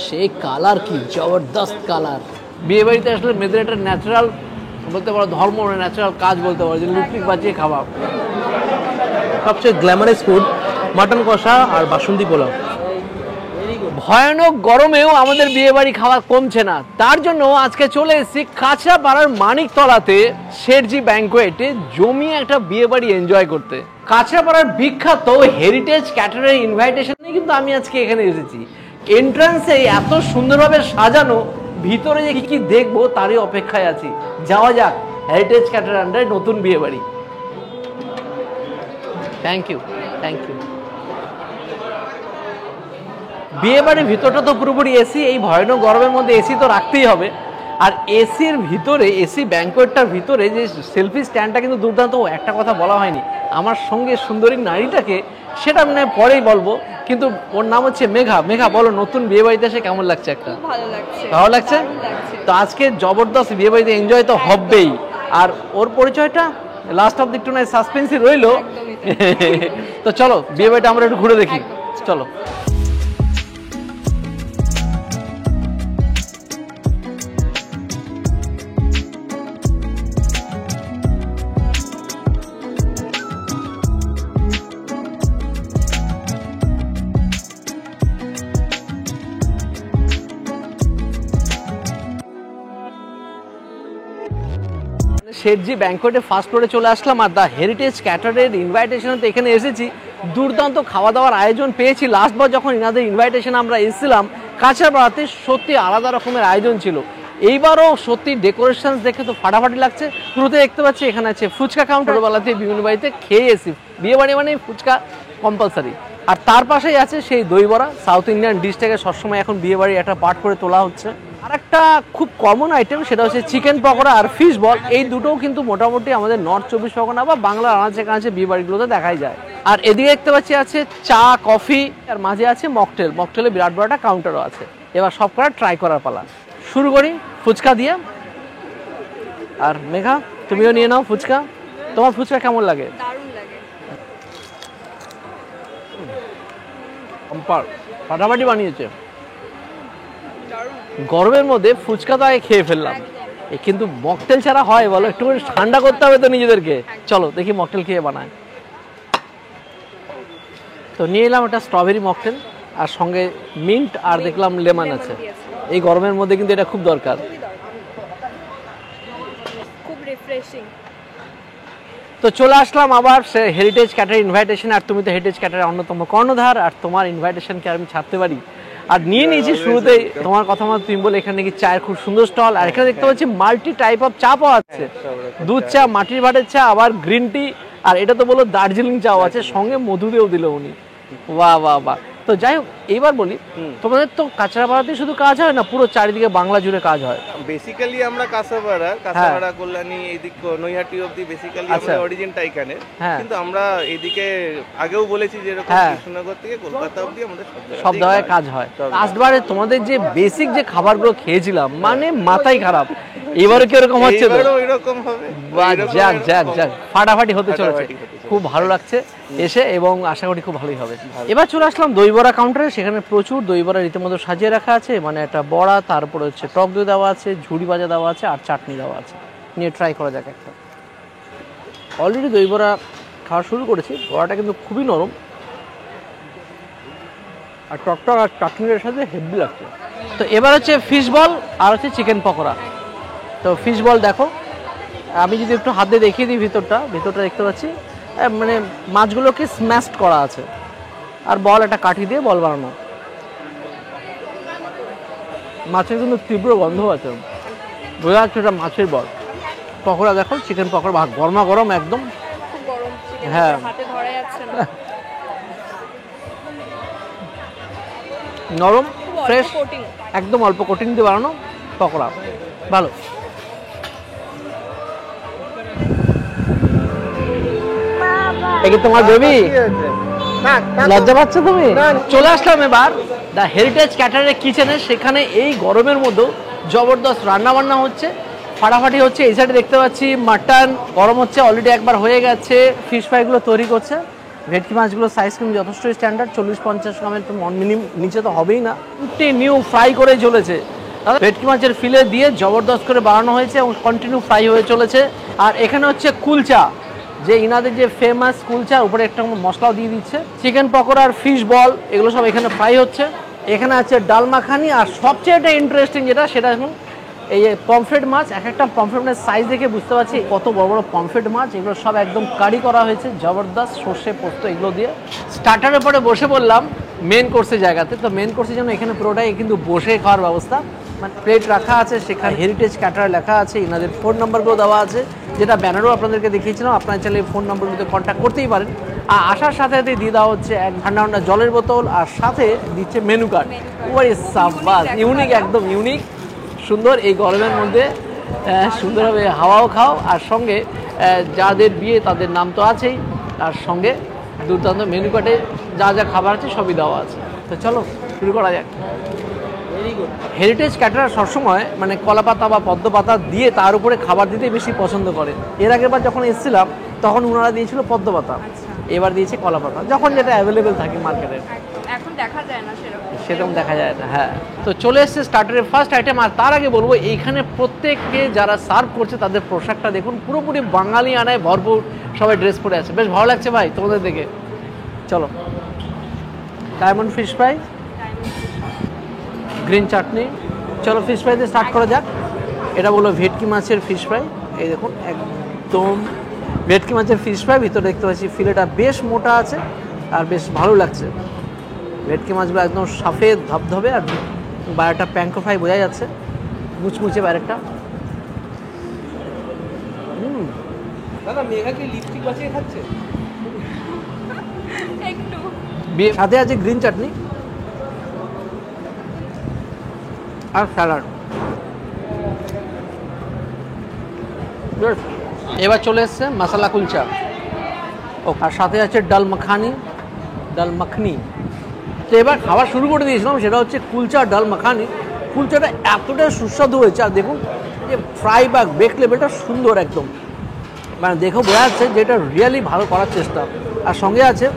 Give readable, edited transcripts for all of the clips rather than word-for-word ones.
সেই কালার কি জবরদস্ত কালার। বিয়ে বাড়িতে আসলে মেয়েদের একটা ন্যাচারাল বলতে পারো ধর্ম, ন্যাচারাল কাজ বলতে পারো, যে লিপস্টিক বাজিয়ে খাওয়া। সবচেয়ে গ্ল্যামারাস ফুড মাটন কষা আর বাসন্তী পোলাও। ভয়ানক গরমেও আমাদের বিয়ে বাড়ি খাওয়া কমছে না, তার জন্য আজকে চলে এসেছি কাঁচরাপাড়ার মানিকতলাতে শেঠজি ব্যাংকোয়েটে জমিয়ে একটা বিয়ে বাড়ি এনজয় করতে। কাঁচরাপাড়ার বিখ্যাত হেরিটেজ ক্যাটারের ইনভাইটেশনে কিন্তু আমি আজকে এখানে এসেছি। এন্ট্রান্সে এত সুন্দরভাবে সাজানো, ভিতরে যে কি দেখবো তারই অপেক্ষায় আছি। যাওয়া যাক হেরিটেজ ক্যাটার আন্ডারে নতুন বিয়ে বাড়ি। Thank you, thank you. বিয়ে বাড়ির ভিতরটা তো পুরোপুরি এসি, এই ভয়ানক গরমের মধ্যে এসি তো রাখতেই হবে। আর এসির ভিতরে, এসি ব্যাংকোয়েটটার ভিতরে যে সেলফি স্ট্যান্ডটা কিন্তু দুর্দান্ত। একটা কথা বলা হয়নি, আমার সঙ্গে সুন্দরী নারীটাকে, সেটা মানে পরেই বলবো, কিন্তু ওর নাম হচ্ছে মেঘা। মেঘা বলো, নতুন বিয়ে বাড়িতে এসে কেমন লাগছে? একটা ভালো লাগছে। ভালো লাগছে তো আজকে জবরদস্ত বিয়ে বাড়িতে এনজয় তো হবেই। আর ওর পরিচয়টা লাস্ট অফ একটু নয় সাসপেন্সই রইলো। তো চলো বিয়ে বাড়িটা আমরা একটু ঘুরে দেখি, চলো। শেঠজি ব্যাংকোয়েটে ফার্স্ট ফ্লোরে চলে আসলাম, আর দ্য হেরিটেজ ক্যাটারের ইনভাইটেশনে তো এখানে এসেছি। দুর্দান্ত খাওয়া দাওয়ার আয়োজন পেয়েছি। লাস্টবার যখন এনাদের ইনভাইটেশন আমরা এসেছিলাম কাঁচরাপাড়াতে, সত্যি আলাদা রকমের আয়োজন ছিল। এইবারও সত্যি ডেকোরেশন দেখে তো ফাটাফাটি লাগছে। শুরুতে দেখতে পাচ্ছি এখানে আছে ফুচকা কাউন্টার। বেলাতে বিভিন্ন বাড়িতে খেয়ে এসি, বিয়ে বাড়ি মানে ফুচকা কম্পালসারি। আর তার পাশেই আছে সেই দই বড়া, সাউথ ইন্ডিয়ান ডিশটাকে সবসময় এখন বিয়ে বাড়ি একটা পার্ট করে তোলা হচ্ছে। আর একটা খুব কমন আইটেম, সেটা হচ্ছে চিকেন পকোড়া আর ফিশ বল। এই দুটোও কিন্তু মোটামুটি আমাদের নর্থ 24 পরগনা বা বাংলার আনাচে কানাচে বিয়ে বাড়িগুলোতে দেখাই যায়। আর এদিকে দেখতে পাচ্ছি আছে চা, কফি, আর মাঝে আছে মকটেল। মকটেলে বিরাট বড় একটা কাউন্টারও আছে। এবার সব করা ট্রাই করার পালা। শুরু করি ফুচকা দিয়ে। আর মেঘা, তুমিও নিয়ে নাও ফুচকা। তোমার ফুচকা কেমন লাগে? দারুণ লাগে। ফাটাফাটি বানিয়েছে। গরমের মধ্যে ফুচকা তো আগে খেয়ে ফেললাম, কিন্তু মকটেল ছাড়া হয় বলো? একটু ঠান্ডা করতে হবে তো নিজেদেরকে। চলো দেখি মকটেল খেয়ে বানায়। তো নিয়ে এলাম একটা স্ট্রবেরি মকটেল, আর সঙ্গে মিন্ট আর দেখলাম লেমন আছে। এই গরমের মধ্যে কিন্তু এটা খুব দরকার। খুব রিফ্রেশিং। তো চলে আসলাম আবার হেরিটেজ ক্যাটার ইনভাইটেশন। আর তুমি তো হেরিটেজ ক্যাটারের অন্যতম কর্ণধার, আর তোমার ইনভাইটেশনকে আমি ছাড়তে পারি? আর নিয়ে নিয়েছি শুরুতেই তোমার কথা মতো তুমি বলে এখানে নাকি চায়ের খুব সুন্দর স্টল। আর এখানে দেখতে পাচ্ছি মাল্টি টাইপ অফ চা পাওয়া যাচ্ছে। দুধ চা, মাটির ভাটের চা, আবার গ্রিন টি, আর এটা তো বলো দার্জিলিং চাও আছে, সঙ্গে মধু দিয়েও দিল উনি। বাহ বাহ বাহ। তো যাই হোক, এইবার বলি তোমাদের তো কাঁচরাপাড়াতে শুধু কাজ হয় না, পুরো চারিদিকে বাংলা জুড়ে কাজ হয়? বেসিক্যালি আমরা কাঁচরাপাড়া কল্যাণী এইদিক নৈহাটি অব্দি বেসিক্যালি আমাদের অরিজিনটা এখানে, কিন্তু আমরা এইদিকে আগেও বলেছি যে এরকম কৃষ্ণনগর থেকে কলকাতা অব্দি আমাদের সব জায়গায় কাজ হয়। লাস্টবারে তোমাদের যে বেসিক যে খাবারগুলো খেয়েছিলাম মানে মাথাই খারাপ। এবারে কি এরকম হচ্ছে? তো এরকম হবে। যাক যাক যাক, ফাটাফাটি হতে চলেছে। খুব ভালো লাগছে এসে, এবং আশা করি খুব ভালোই হবে। এবার চলে আসলাম দই বড়া কাউন্টারে। সেখানে প্রচুর দই বড়া রীতিমতো সাজিয়ে রাখা আছে, মানে একটা বড়া, তারপরে হচ্ছে টক দই দেওয়া আছে, ঝুড়ি ভাজা দেওয়া আছে, আর চাটনি দেওয়া আছে। নিয়ে ট্রাই করা যাক একটা। অলরেডি দই বড়া খাওয়া শুরু করেছি। বড়াটা কিন্তু খুবই নরম, আর টকটক আর চাটনির সাথে হেভি লাগছে। তো এবার হচ্ছে ফিশ বল আর হচ্ছে চিকেন পকোড়া। তো ফিশ বল দেখো, আমি যদি একটু হাত দিয়ে দেখিয়ে দিই ভিতরটা দেখতে পাচ্ছি মানে মাছগুলোকে স্ম্যাশড করা আছে। আর বল একটা কাঠি দিয়ে বল বানানো। মাছের কিন্তু তীব্র গন্ধ আছে, বোঝা যাচ্ছে এটা মাছের বল। পকোড়া দেখো, চিকেন পকোড়া গরমা গরম একদম। হ্যাঁ, নরম, ফ্রেশ, একদম অল্প কোটিং দিয়ে বানানো পকোড়া, ভালো। এটা তোমার বেবি? লজ্জা পাচ্ছ তুমি? চলে আসলাম এবার দ্য হেরিটেজ ক্যাটারের কিচেনে। সেখানে এই গরমের মধ্যে জবরদস্ত রান্না বান্না হচ্ছে, ফাটাফাটি হচ্ছে। এই সাইডে দেখতে পাচ্ছি মাটন গরম হচ্ছে, অলরেডি একবার হয়ে গেছে। ফিশ ফ্রাইগুলো তৈরি করছে। ভেটকি মাছগুলোর সাইজ কিন্তু যথেষ্ট স্ট্যান্ডার্ড, 40-50 গ্রামের তো মিনিমাম নিচে তো হবেই না। কন্টিনিউ ফ্রাই করে চলেছে। ভেটকি মাছের ফিলে দিয়ে জবরদস্ত করে বানানো হয়েছে এবং কন্টিনিউ ফ্রাই হয়ে চলেছে। আর এখানে হচ্ছে কুলচা, যে ইনাদের যে ফেমাস কুলচা, উপরে একটা মশলাও দিয়ে দিচ্ছে। চিকেন পকোড়া আর ফিশ বল এগুলো সব এখানে ফ্রাই হচ্ছে। এখানে আছে ডাল মাখানি, আর সবচেয়ে একটা ইন্টারেস্টিং যেটা, সেটা এখন এই যে পমফ্রেট মাছ। এক একটা পমফ্রেট মাছের সাইজ দেখে বুঝতে পারছি কত বড় বড় পমফ্রেট মাছ। এগুলো সব একদম কারি করা হয়েছে, জবরদস্ত সর্ষে পোস্ত এগুলো দিয়ে। স্টার্টারের পরে বসে বললাম মেন কোর্সের জায়গাতে। তো মেন কোর্সের জন্য এখানে পুরোটাই কিন্তু বসে খাওয়ার ব্যবস্থা, মানে প্লেট রাখা আছে, সেখানে হেরিটেজ ক্যাটার লেখা আছে, এনাদের ফোন নাম্বারগুলো দেওয়া আছে, যেটা ব্যানারও আপনাদেরকে দেখিয়েছিলাম। আপনারা চাইলে ফোন নাম্বারগুলোতে কন্ট্যাক্ট করতেই পারেন। আর আসার সাথে সাথে দিয়ে দেওয়া হচ্ছে এক ঠান্ডা ঠান্ডা জলের বোতল, আর সাথে দিচ্ছে মেনু কার্ড। ওই সাব্বাস, ইউনিক, একদম ইউনিক, সুন্দর। এই গরমের মধ্যে সুন্দরভাবে হাওয়াও খাও, আর সঙ্গে যাদের বিয়ে তাদের নাম তো আছেই, আর সঙ্গে দুর্দান্ত মেনু কার্ডে যা যা খাবার আছে সবই দেওয়া আছে। তো চলো শুরু করা যাক। হেরিটেজ ক্যাটারার সবসময় মানে কলা পাতা বা পদ্ম পাতা দিয়ে তার উপরে খাবার দিতেই বেশি পছন্দ করে। এর আগের বার যখন এসেছিলাম তখন ওনারা দিয়েছিল পদ্ম পাতা, এবার দিয়েছে কলা পাতা, যখন যেটা অ্যাভেলেবেল থাকে মার্কেটে। এখন দেখা যায় না সেরকম দেখা যায় না। হ্যাঁ, তো চলে এসছে স্টার্টারের ফার্স্ট আইটেম। আর তার আগে বলবো, এইখানে প্রত্যেককে যারা সার্ভ করছে তাদের পোশাকটা দেখুন, পুরোপুরি বাঙালি আনায় ভরপুর, সবাই ড্রেস পরে আছে। বেশ ভালো লাগছে ভাই তোমাদের দেখে। চলো, ডায়মন্ড ফিশ ফ্রাই, গ্রিন চাটনি। চলো ফিশ ফ্রাই দিয়ে স্টার্ট করা যাক। এটা বলো ভেটকি মাছের ফিশ ফ্রাই। এই দেখুন একদম ভেটকি মাছের ফিশ ফ্রাই। ভিতরে দেখতে পাচ্ছি ফিলেটা বেশ মোটা আছে আর বেশ ভালো লাগছে। ভেটকি মাছগুলো একদম সাফেদ ধবধবে, আর বাইরেটা প্যাঙ্কো ফ্রাই বোঝা যাচ্ছে, মুচমুচে বাইরেটা। দাদা মেঘা কি লিপস্টিক বাঁচিয়ে খাচ্ছে? একটু। সাথে আছে গ্রিন চাটনি আর স্যালাড। এবার চলে এসছে মশলা কুলচা, ও আর সাথে আছে ডাল মাখানি, ডাল মাখনি। তো এবার খাওয়া শুরু করে দিয়েছিলাম, সেটা হচ্ছে কুলচা ডাল মাখানি। কুলচাটা এতটা সুস্বাদু হয়েছে, আর দেখুন যে ফ্রাই বা বেক লেভেলটা সুন্দর একদম, মানে দেখো বোঝা যাচ্ছে যে এটা রিয়েলি ভালো করার চেষ্টা। আর সঙ্গে আছে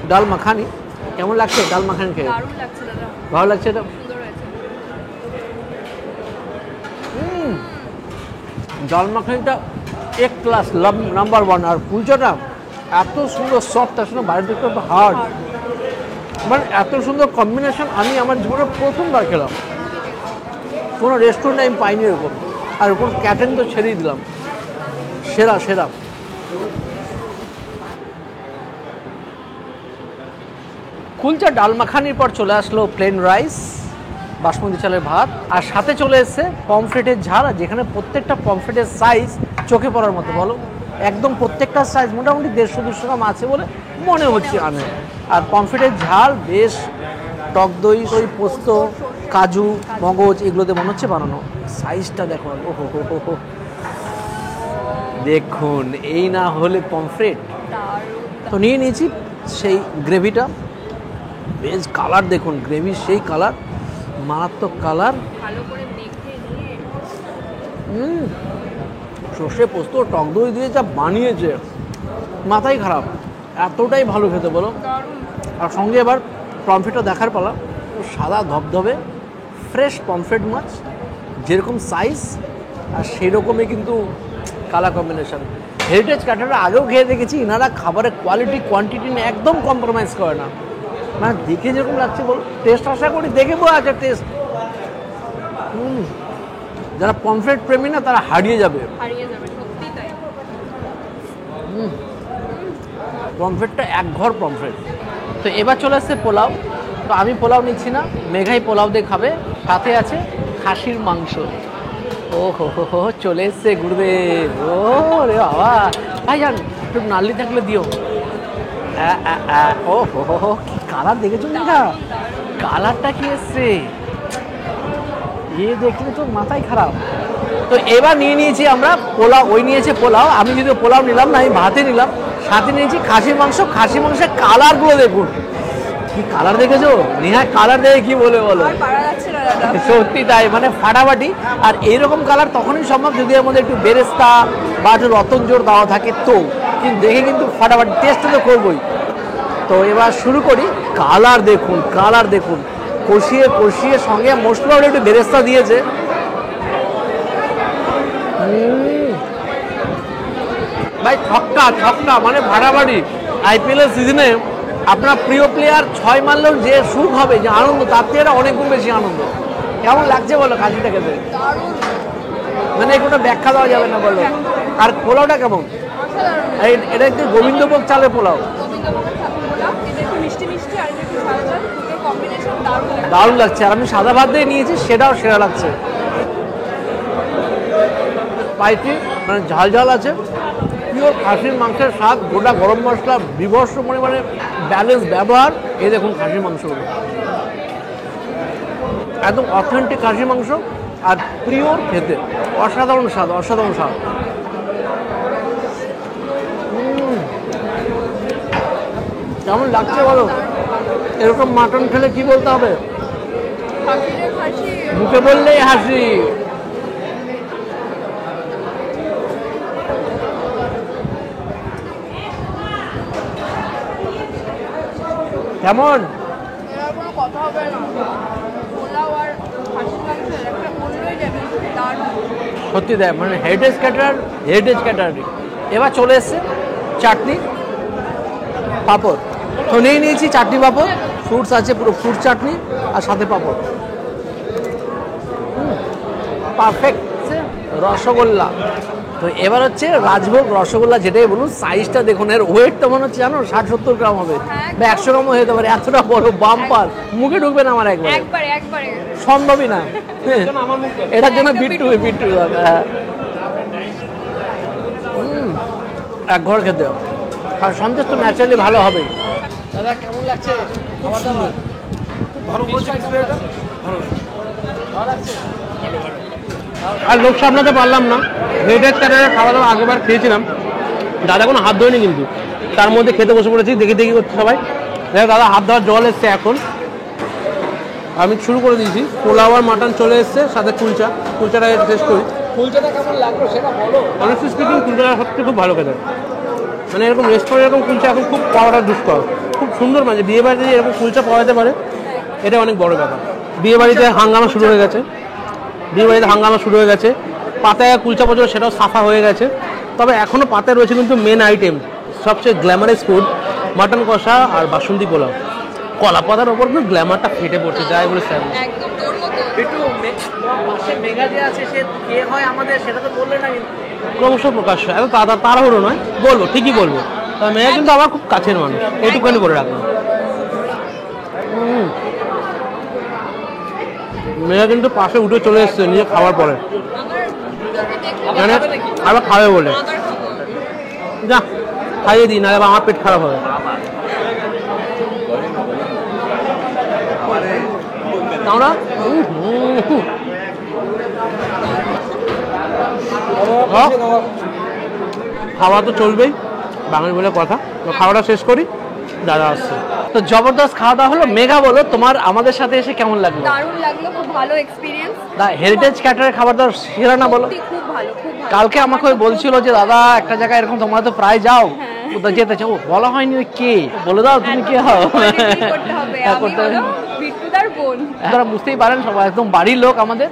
ডাল মাখানি। কেমন লাগছে ডাল মাখানি খেয়ে? দারুণ লাগছে দাদা, ভালো লাগছে এটা? সুন্দর হয়েছে। ডাল মাখানিটা এক ক্লাস, নাম্বার 1। আর কুলচাটা এত সুন্দর সফট, তার সঙ্গে বাইরের দিকটা তো হার্ড, মানে এত সুন্দর কম্বিনেশন আমি আমার জীবনে প্রথমবার খেলাম। কোনো রেস্টুরেন্টে আমি পাইনি এরকম। আর ওরকম ক্যাটারিং তো ছেড়েই দিলাম, সেরা সেরা। কুলচা ডাল মাখানির পর চলে আসলো প্লেন রাইস, বাসমতি চালের ভাত, আর সাথে চলে এসছে পমফ্রেটের ঝাল। আর যেখানে প্রত্যেকটা পমফ্রেটের সাইজ চোখে পড়ার মতো, বলো একদম প্রত্যেকটা সাইজ মোটামুটি 150-200 গ্রাম আছে বলে মনে হচ্ছে আনে। আর পমফ্রেটের ঝাল বেশ টক দই, পোস্ত, কাজু, মগজ এগুলোতে মনে হচ্ছে বানানো। সাইজটা দেখো, ওহো হো হো হো, দেখুন এই না হলে পমফ্রেট। তো নিয়ে নিয়েছি সেই গ্রেভিটা, বেশ কালার দেখুন, গ্রেভির সেই কালার, মারাত্মক কালার। ভালো করে মেখে নিয়ে সর্ষে পোস্ত টক দই দিয়ে যা বানিয়েছে, মাথাই খারাপ, এতটাই ভালো খেতে বলো। আর সঙ্গে এবার পমফ্রেটটা দেখার পালা, সাদা ধবধবে ফ্রেশ পমফ্রেট মাছ, যেরকম সাইজ আর সেই রকমই কিন্তু কালার কম্বিনেশন। হেরিটেজ ক্যাটারার আগেও খেয়ে দেখেছি, এনারা খাবারের কোয়ালিটি কোয়ান্টিটি নিয়ে একদম কম্প্রোমাইজ করে না, মানে দেখে যেরকম লাগছে বল, টেস্ট আশা করি দেখে বোঝা আছে টেস্ট। যারা পমফ্রেট প্রেমী না তারা হারিয়ে যাবে, সত্যি তাই। পমফ্রেটটা এক ঘর পমফ্রেট। তো এবার চলে আসছে পোলাও। তো আমি পোলাও নিচ্ছি না, মেঘাই পোলাও দিয়ে খাবে। সাথে আছে খাসির মাংস। ও হো হো হো, চলে এসছে ঘুরবে। ও রে বাবা, ভাই জান একটু নালি থাকলে দিও। ও হো হো হো, কি কালার দেখেছো মেঘা, কালারটা কি এসছে, এ দেখলে তো মাথায় খারাপ। তো এবার নিয়ে নিয়েছি আমরা পোলাও, ওই নিয়েছে পোলাও, আমি যদি পোলাও নিলাম না, আমি ভাতে নিলাম। সাথে নিয়েছি খাসির মাংস। খাসির মাংসের কালারগুলো দেখুন, কি কালার দেখেছো নেহা, কালার দেখে কি বলে বলো, সত্যি তাই, মানে ফাটাফাটি। আর এইরকম কালার তখনই সম্ভব যদি এর মধ্যে একটু বেরেস্তা বা একটু রতন জোর দেওয়া থাকে, তো কিন্তু দেখে কিন্তু ফাটাফাটি, টেস্ট তো করবোই। তো এবার শুরু করি। কালার দেখুন, কালার দেখুন, কষিয়ে কষিয়ে সঙ্গে মশলা একটু বেরেস্তা দিয়েছে। ভাই ছক্কা ছক্কা, মানে ভাড়াবাড়ি। আইপিএল এর সিজনে আপনার প্রিয় প্লেয়ার 6 মারলেও যে সুখ হবে, যে আনন্দ, তার থেকে এটা অনেক গুণ বেশি আনন্দ। কেমন লাগছে বলো কাজিটা খেতে? মানে কোনো ব্যাখ্যা দেওয়া যাবে না বলো। আর পোলাওটা কেমন? এটা একটু গোবিন্দভোগ চালের পোলাও, দারুণ লাগছে। আর আমি সাদা ভাত দিয়ে নিয়েছি, সেটাও সেরা লাগছে। স্পাইসি, মানে ঝাল ঝাল আছে, পিওর খাসির মাংসের স্বাদ, গোটা গরম মশলা, বিভৎস পরিমাণে ব্যালেন্স ব্যবহার। এই দেখুন খাসির মাংসগুলো, একদম অথেন্টিক খাসির মাংস আর পিওর খেতে, অসাধারণ স্বাদ, অসাধারণ স্বাদ। কেমন লাগছে বলো? এরকম মাটন খেলে কি বলতে হবে? মুখে বললেই হাসি। কেমন? সত্যি দেয়, মানে হেরিটেজ ক্যাটারার। এবার চলে এসছে চাটনি পাঁপড়। তো নিয়েছি চাটনি পাঁপড়, ফ্রুটস আছে, পুরো ফ্রুট চাটনি আর সাথে পাঁপড়। পারফেক্ট। রসগোল্লা। তো এবার হচ্ছে রাজভোগ রসগোল্লা, যেটাই বলুন, সাইজটা দেখুন, এর ওয়েটটা মনে হচ্ছে জানো 60-70 গ্রাম হবে বা 100 গ্রামও হতে পারে। এতটা বড় বাম্পার, মুখে ঢুকবে না আমার একবারে, সম্ভবই না। এটার জন্য বিট্টু এক ঘর খেতে। আর সন্দেশ তো ন্যাচারালি ভালো হবে। দাদা কেমন লাগছে খাওয়া দাওয়া? আর লোক সামলাতে পারলাম না। হেরিটেজ ক্যাটারের খাওয়া দাওয়া আগেবার খেয়েছিলাম, দাদা কোনো হাত ধোয়নি, কিন্তু তার মধ্যে খেতে বসে পড়েছি, দেখি দেখি করছে সবাই। দাদা হাত ধোয়ার জল এসছে এখন, আমি শুরু করে দিয়েছি। পোলাও আর মাটন চলে এসছে, সাথে কুলচাটা টেস্ট করি। কুলচাটা কেমন লাগলো সেটা বলো। অনেস্টলি স্পিকিং কুলচাটা সত্যি খুব ভালো খেতে। মানে এরকম রেস্টুরেন্ট এরকম কুলচা এখন খুব পাওয়াটা দুষ্কর, খুব সুন্দর। মানে বিয়ে বাড়িতে এরকম কুলচা পাওয়া যেতে পারে, এটা অনেক বড় ব্যাপার। বিয়ে বাড়িতে হাঙ্গামা শুরু হয়ে গেছে, পাতায় কুলচা পর্যন্ত সেটাও সাফা হয়ে গেছে। তবে এখনও পাতায় রয়েছে কিন্তু মেন আইটেম, সবচেয়ে গ্ল্যামারাস ফুড, মাটন কষা আর বাসন্তী পোলাও। কলা পাতার ওপর কিন্তু গ্ল্যামারটা ফেটে পড়ছে, যাই বলে স্যার। মেগা যে আছে সে কে হয় আমাদের, সেটা তো বললে না। ক্রমশ প্রকাশ্য, এত তাড়াহুড়ো নয়, বলবো, ঠিকই বলবো। তবে মেয়ে কিন্তু আমার খুব কাছের মানুষ, এইটুকুনি করে রাখলাম। মেয়ে কিন্তু পাশে উঠে চলে এসছে নিজে খাওয়ার পরে, মানে আবার খাবে বলে। যা খাইয়ে দিই, না আমার পেট খারাপ হবে। আমরা খাওয়া তো চলবেই, বাঙালি বলে কথা। তো খাওয়াটা শেষ করি, দাদা আসছে। তো জবরদস্ত খাওয়া দাওয়া হলো। মেঘা বলো তোমার আমাদের সাথে এসে কেমন লাগলো? দারুণ লাগলো, খুব ভালো এক্সপিরিয়েন্স। হেরিটেজ ক্যাটারের খাবার দাবার সেরা না বলো? খুব ভালো, খুব ভালো। কালকে আমাকে ওই বলছিল যে দাদা একটা জায়গায় এরকম, তোমরা তো প্রায় যাও, কোথায় যেতে চাও, বলা হয়নি ওই কে, বলে দাও তুমি কে হও। আপনারা বুঝতেই পারেন সবাই একদম বাড়ির লোক আমাদের।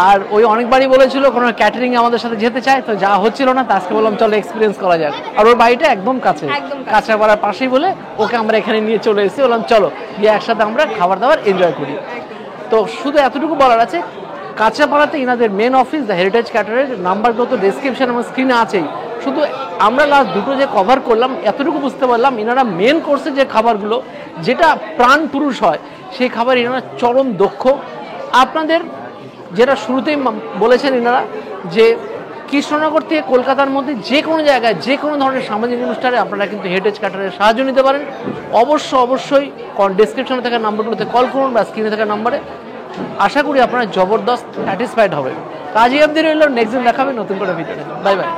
আর ওই অনেকবারই বলেছিল কোনো ক্যাটারিং আমাদের সাথে যেতে চায়, তো যা হচ্ছিল না, তা আজকে বললাম চলো এক্সপিরিয়েন্স করা যাক। আর ওর বাড়িটা একদম কাছে, কাঁচরাপাড়ার পাশেই বলে ওকে আমরা এখানে নিয়ে চলে এসেছি। বললাম চলো গিয়ে একসাথে আমরা খাবার দাবার এনজয় করি। তো শুধু এতটুকু বলার আছে, কাঁচরাপাড়াতে ইনাদের মেন অফিস দ্য হেরিটেজ ক্যাটারের, নাম্বারগুলো তো ডেসক্রিপশন আমার স্ক্রিনে আছেই। শুধু আমরা লাস্ট দুটো যে কভার করলাম, এতটুকু বুঝতে পারলাম ইনারা মেন কোর্সের যে খাবারগুলো, যেটা প্রাণ পুরুষ হয়, সেই খাবার ইনারা চরম দক্ষ। আপনাদের যেটা শুরুতেই বলেছেন ইনারা, যে কৃষ্ণনগর থেকে কলকাতার মধ্যে যে কোনো জায়গায় যে কোনো ধরনের সামাজিক অনুষ্ঠানে আপনারা কিন্তু হেরিটেজ ক্যাটারের সাহায্য নিতে পারেন। অবশ্যই ডেসক্রিপশনে থাকা নাম্বারগুলোতে কল করুন বা স্ক্রিনে থাকা নাম্বারে। আশা করি আপনারা জবরদস্ত স্যাটিসফাইড হবে। কাজী অবধি রইল, নেক্সট দিন দেখাবে নতুন করে ভিডিও। Bye bye.